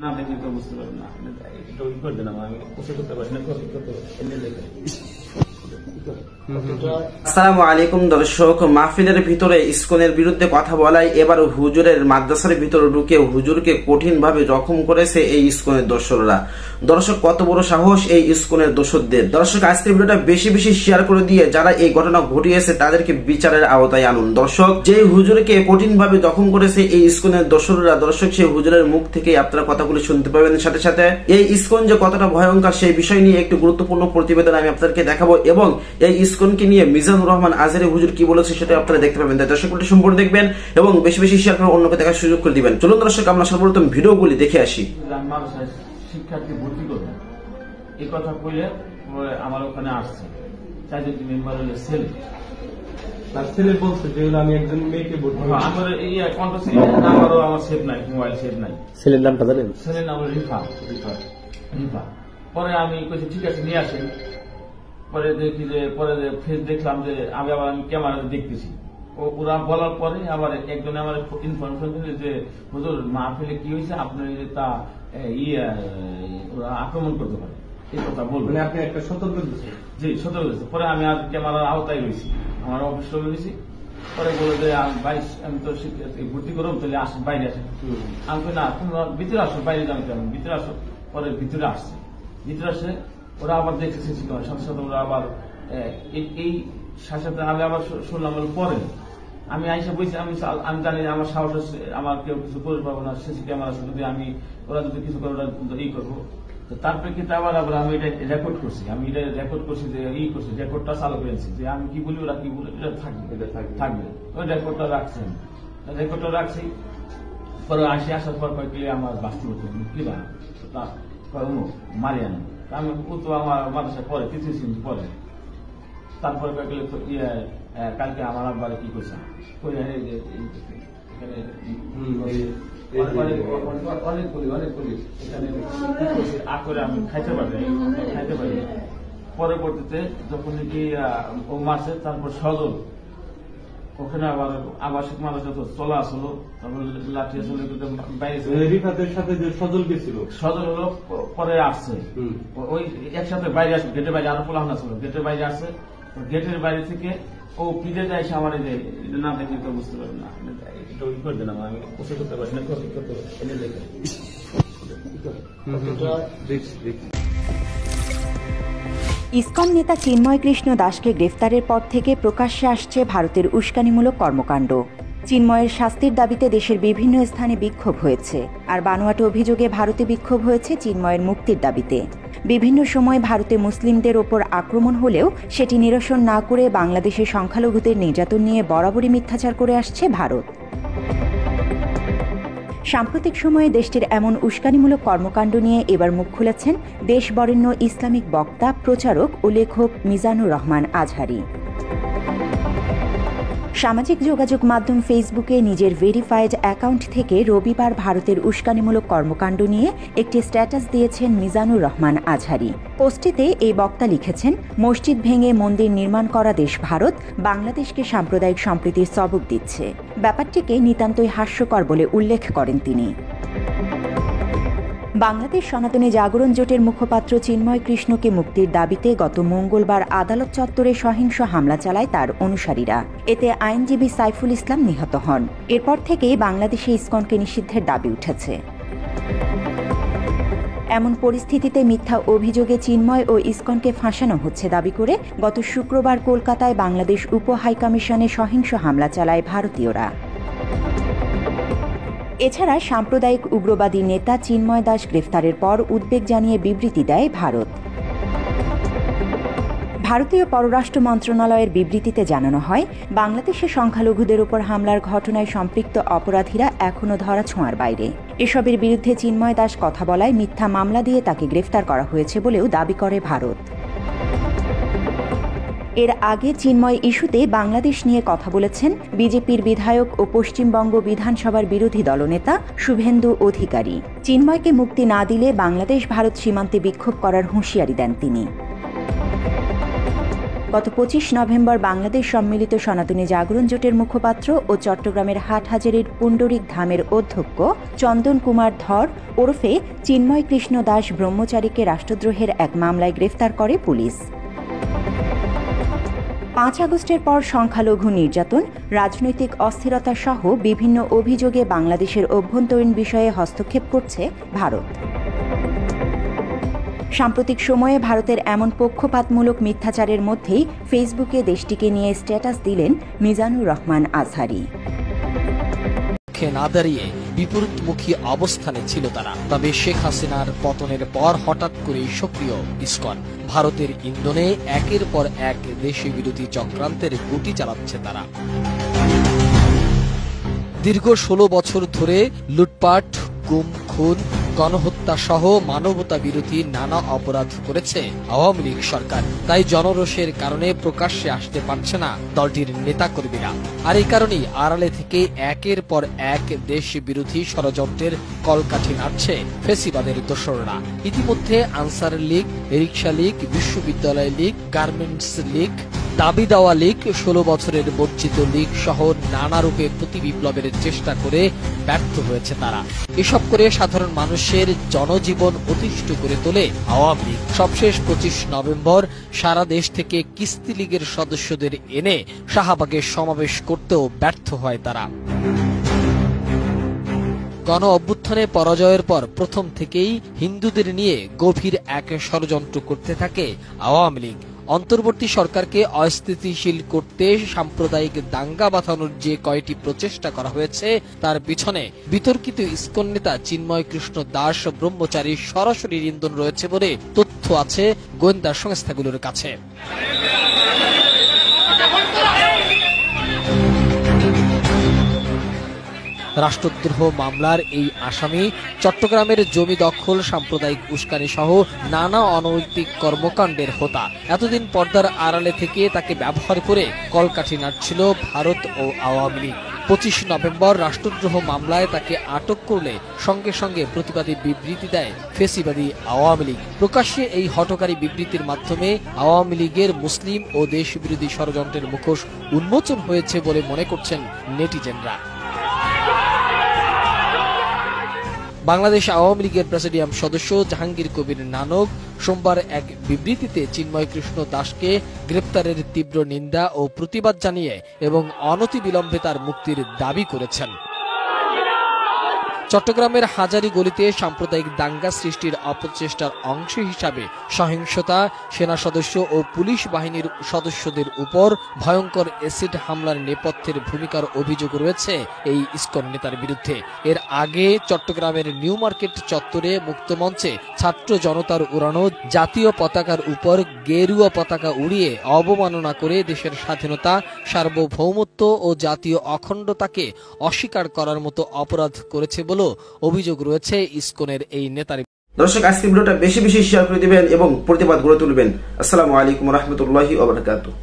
না দেখলে তো বুঝতে পারবেন না। এটা ওই করে দিলাম আমি পোষে করতে পারি না, কত এনে লেখা। আসসালামু আলাইকুম দর্শক, মাহফিলের ভিতরে ইসকনের বিরুদ্ধে কথা বলায় এবার হুজুরের মাদ্রাসার ভিতরে ঢুকে হুজুরকে কঠিন ভাবে জখম করেছে এই ইসকনের দোসররা। দর্শক, কত বড় সাহস এই ইসকনের দোসরদের। দর্শক, আজকের ভিডিওটা বেশি বেশি শেয়ার করে দিয়ে যারা এই ঘটনা ঘটিয়েছে তাদেরকে বিচারের আওতায় আনুন। দর্শক, যে হুজুরকে কঠিন ভাবে জখম করেছে এই ইসকনের দোসররা, দর্শক সেই হুজুরের মুখ থেকে আপনারা কথাগুলি শুনতে পাবেন। সাথে সাথে এই ইসকন যে কতটা ভয়ঙ্কর সেই বিষয় নিয়ে একটি গুরুত্বপূর্ণ প্রতিবেদন আমি আপনাদেরকে দেখাবো এবং এই ইসকনকে নিয়ে মিজানুর রহমান আজহারী হুজুর কি বলেছে সেটা আপনারা দেখতে পাবেন। তাই দর্শক ভিডিওটি সম্পূর্ণ দেখবেন এবং বেশি বেশি শেয়ার করে অন্যকে দেখার সুযোগ করে দিবেন। চলুন দর্শক, আমরা সর্বপ্রথম ভিডিওগুলি দেখে আসি। শিক্ষার্থী ভর্তি করবো এই কথা কইলে আমার ওখানে আসছে চারজন মেম্বার হলে ছেলে, তার ছেলে বলছে যে আমি একজন মেয়েকে ভর্তি আমার এই কন্ট্রো ছিল, আমারও আমার সেভ নাই, মোবাইল সেভ নাই। ছেলের নামটা জানেন? ছেলের নাম হলো রিফা। পরে আমি কইছি ঠিক আছে নিয়ে আসেন। পরে দেখি যে পরে ফেস দেখলাম যে আমি আবার ক্যামেরাতে দেখতেছি। ওরা বলার পরে আবার একজনে আমার ইনফরমেশন দিল যে হুজুর মাহফিলে কি হয়েছে, আপনার তা ওরা আক্রমণ করতে পারে এই কথা বলবো। মানে আপনি একটা সতর্ক দিচ্ছেন? জি, সতর্ক দিচ্ছে। পরে আমি আর ক্যামেরার আওতায় রয়েছি, আমার অফিস রয়েছি। পরে বলে যে ভাই আমি তো ভর্তি করবো, তাহলে আসেন বাইরে আসেন। আমি না তোমরা ভিতরে আসো, বাইরে যাবে কেন, ভিতরে আসো। পরে ভিতরে আসছে, ভিতরে আসে ওরা আবার দেখতেছে সাথে সাথে ওরা আবার এই সাথে আমি আবার শুনলাম পরে আমি আইসা বলছি আমি জানি আমার সাহস আছে, আমার কেউ কিছু করে পাবো না, সিসি ক্যামেরা আছে, যদি আমি ওরা যদি কিছু করে ওরা ই করবো। তো তার প্রেক্ষিতে আবার আমি এটা রেকর্ড করছি, আমি এটা রেকর্ড করছি যে ই করছি, রেকর্ডটা চালু করেছি যে আমি কি বলি ওরা কি বলে এটা থাকবে ওই রেকর্ডটা রাখছেন, রেকর্ডটা রাখছি। পরে আসার পর কয়েকলি আমার বাস্তব কি না মারিয়ান আমি ও তো আমার মাদ্রাসায় পরে কিছু পরে। তারপরে কয়েকলি তো কালকে আমার আব্বার কি করছে অনেকগুলি এখানে করে আমি খাইতে পারি। পরবর্তীতে যখন কি ও মারছে, তারপর সজল ওখানে আবার আবাসিক মাদ্রাসা তো চলা আসলো, তারপর লাঠি আসলে বাইরে সাথে যে সজল গেছিল, সজল হলো পরে আসছে ওই একসাথে বাইরে আসবে, গেটের বাইরে আরো পোলাহানা ছিল, গেটের বাইরে আসছে। গেটের বাইরে থেকে ও পিঠে যায় আমার না দেখলে তো বুঝতে পারবেন না, এটা ওই করে দিলাম আমি পোষে করতে পারি না, কত এনে লেখা। ইসকন নেতা চিন্ময় কৃষ্ণ দাসকে গ্রেফতারের পর থেকে প্রকাশ্যে আসছে ভারতের উস্কানিমূলক কর্মকাণ্ড। চিন্ময়ের শাস্তির দাবিতে দেশের বিভিন্ন স্থানে বিক্ষোভ হয়েছে, আর বানোয়াট অভিযোগে ভারতে বিক্ষোভ হয়েছে চিন্ময়ের মুক্তির দাবিতে। বিভিন্ন সময় ভারতে মুসলিমদের ওপর আক্রমণ হলেও সেটি নিরসন না করে বাংলাদেশের সংখ্যালঘুদের নির্যাতন নিয়ে বরাবরই মিথ্যাচার করে আসছে ভারত। সাম্প্রতিক সময়ে দেশটির এমন উস্কানিমূলক কর্মকাণ্ড নিয়ে এবার মুখ খুলেছেন দেশ বরেণ্য ইসলামিক বক্তা, প্রচারক ও লেখক মিজানুর রহমান আজহারী। সামাজিক যোগাযোগ মাধ্যম ফেসবুকে নিজের ভেরিফাইড অ্যাকাউন্ট থেকে রবিবার ভারতের উস্কানিমূলক কর্মকাণ্ড নিয়ে একটি স্ট্যাটাস দিয়েছেন মিজানুর রহমান আজহারী। পোস্টটিতে এই বক্তা লিখেছেন, মসজিদ ভেঙে মন্দির নির্মাণ করা দেশ ভারত বাংলাদেশকে সাম্প্রদায়িক সম্প্রীতির সবক দিচ্ছে। ব্যাপারটিকে নিতান্তই হাস্যকর বলে উল্লেখ করেন তিনি। বাংলাদেশ সনাতনী জাগরণ জোটের মুখপাত্র চিন্ময় কৃষ্ণকে মুক্তির দাবিতে গত মঙ্গলবার আদালত চত্বরে সহিংস হামলা চালায় তার অনুসারীরা। এতে আইনজীবী সাইফুল ইসলাম নিহত হন। এরপর থেকেই বাংলাদেশে ইসকনকে নিষিদ্ধের দাবি উঠেছে। এমন পরিস্থিতিতে মিথ্যা অভিযোগে চিন্ময় ও ইসকনকে ফাঁসানো হচ্ছে দাবি করে গত শুক্রবার কলকাতায় বাংলাদেশ উপ হাইকমিশনে সহিংস হামলা চালায় ভারতীয়রা। এছাড়া সাম্প্রদায়িক উগ্রবাদী নেতা চিন্ময় দাস গ্রেফতারের পর উদ্বেগ জানিয়ে বিবৃতি দেয় ভারত। ভারতীয় পররাষ্ট্র মন্ত্রণালয়ের বিবৃতিতে জানানো হয়, বাংলাদেশে সংখ্যালঘুদের উপর হামলার ঘটনায় সম্পৃক্ত অপরাধীরা এখনও ধরাছোঁয়ার বাইরে। এসবের বিরুদ্ধে চিন্ময় দাস কথা বলায় মিথ্যা মামলা দিয়ে তাকে গ্রেফতার করা হয়েছে বলেও দাবি করে ভারত। এর আগে চিন্ময় ইস্যুতে বাংলাদেশ নিয়ে কথা বলেছেন বিজেপির বিধায়ক ও পশ্চিমবঙ্গ বিধানসভার বিরোধী দলনেতা শুভেন্দু অধিকারী। চিন্ময়কে মুক্তি না দিলে বাংলাদেশ ভারত সীমান্তে বিক্ষোভ করার হুঁশিয়ারি দেন তিনি। গত 25 নভেম্বর বাংলাদেশ সম্মিলিত সনাতনী জাগরণ জোটের মুখপাত্র ও চট্টগ্রামের হাটহাজারীর পুণ্ডরিক ধামের অধ্যক্ষ চন্দন কুমার ধর ওরফে চিন্ময় কৃষ্ণ দাস ব্রহ্মচারীকে রাষ্ট্রদ্রোহের এক মামলায় গ্রেফতার করে পুলিশ। 5 আগস্টের পর সংখ্যালঘু নির্যাতন, রাজনৈতিক অস্থিরতা সহ বিভিন্ন অভিযোগে বাংলাদেশের অভ্যন্তরীণ বিষয়ে হস্তক্ষেপ করছে ভারত। সাম্প্রতিক সময়ে ভারতের এমন পক্ষপাতমূলক মিথ্যাচারের মধ্যেই ফেসবুকে দেশটিকে নিয়ে স্ট্যাটাস দিলেন মিজানুর রহমান আজহারি। না দাঁড়িয়ে বিপরীতমুখী অবস্থানে ছিল তারা। তবে শেখ হাসিনার পতনের পর হঠাৎ করেই সক্রিয় ইসকন। ভারতের ইন্ধনে একের পর এক দেশি বিরোধী চক্রান্তের গুটি চালাচ্ছে তারা। দীর্ঘ 16 বছর ধরে লুটপাট, গুম, খুন, গণহত্যা সহ মানবতা বিরোধী নানা অপরাধ করেছে আওয়ামী লীগ সরকার। তাই জনরোষের কারণে প্রকাশ্যে আসতে পারছে না দলটির নেতাকর্মীরা। আর এই কারণেই আড়ালে থেকে একের পর এক দেশ বিরোধী ষড়যন্ত্রের কলকাঠি নাড়ছে ফেসিবাদের দোসররা। ইতিমধ্যে আনসার লীগ, রিকশা লীগ, বিশ্ববিদ্যালয় লীগ, গার্মেন্টস লীগ, দাবি দেওয়া লীগ, 16 বছরের বর্জিত লীগ সহ নানা রূপে প্রতি বিপ্লবের চেষ্টা করে ব্যর্থ হয়েছে তারা। এসব করে সাধারণ মানুষের জনজীবন অতিষ্ঠ করে তোলে আওয়ামী লীগ। সবশেষ 25 নভেম্বর সারা দেশ থেকে কিস্তি লীগের সদস্যদের এনে শাহবাগে সমাবেশ করতেও ব্যর্থ হয় তারা। গণ অভ্যুত্থানে পরাজয়ের পর প্রথম থেকেই হিন্দুদের নিয়ে গভীর এক ষড়যন্ত্র করতে থাকে আওয়ামী লীগ। অন্তর্বর্তী সরকারকে অস্থিতিশীল করতে সাম্প্রদায়িক দাঙ্গা বাঁধানোর যে কয়টি প্রচেষ্টা করা হয়েছে তার পিছনে বিতর্কিত ইসকন নেতা চিন্ময় কৃষ্ণ দাস ব্রহ্মচারীর সরাসরি ইন্ধন রয়েছে বলে তথ্য আছে গোয়েন্দা সংস্থাগুলোর কাছে। রাষ্ট্রদ্রোহ মামলার এই আসামি চট্টগ্রামের জমি দখল, সাম্প্রদায়িক উস্কানি সহ নানা অনৈতিক কর্মকাণ্ডের হোতা। এতদিন পর্দার আড়ালে থেকে তাকে ব্যবহার করে কলকাঠি নাড়ছিল ভারত ও আওয়ামী লীগ। 25 নভেম্বর রাষ্ট্রদ্রোহ মামলায় তাকে আটক করলে সঙ্গে সঙ্গে প্রতিবাদী বিবৃতি দেয় ফেসিবাদী আওয়ামী লীগ। প্রকাশ্যে এই হঠকারী বিবৃতির মাধ্যমে আওয়ামী লীগের মুসলিম ও দেশবিরোধী ষড়যন্ত্রের মুখোশ উন্মোচন হয়েছে বলে মনে করছেন নেটিজেনরা। বাংলাদেশ আওয়ামী লীগের প্রেসিডিয়াম সদস্য জাহাঙ্গীর কবির নানক সোমবার এক বিবৃতিতে চিন্ময় কৃষ্ণ দাসকে গ্রেপ্তারের তীব্র নিন্দা ও প্রতিবাদ জানিয়ে এবং অনতিবিলম্বে তার মুক্তির দাবি করেছেন। চট্টগ্রামের হাজারী গলিতে সাম্প্রদায়িক দাঙ্গা সৃষ্টির অপচেষ্টার অংশ হিসাবে সহিংসতা, সেনা সদস্য ও পুলিশ বাহিনীর সদস্যদের উপর ভয়ঙ্কর অ্যাসিড হামলার নেপথ্যের ভূমিকার অভিযোগ রয়েছে এই ইসকন নেতার বিরুদ্ধে। এর আগে চট্টগ্রামের নিউ মার্কেট চত্বরে মুক্তমঞ্চে ছাত্র জনতার উড়ানো জাতীয় পতাকার উপর গেরুয়া পতাকা উড়িয়ে অবমাননা করে দেশের স্বাধীনতা, সার্বভৌমত্ব ও জাতীয় অখণ্ডতাকে অস্বীকার করার মতো অপরাধ করেছে বলে অভিযোগ রয়েছে ইসকনের এই নেতার। দর্শক, আজকে ভিডিওটা বেশি বেশি শেয়ার করে দিবেন এবং প্রতিবাদ গড়ে তুলবেন। আসসালামু আলাইকুম ওয়া রাহমাতুল্লাহি ওয়া বারাকাতুহু।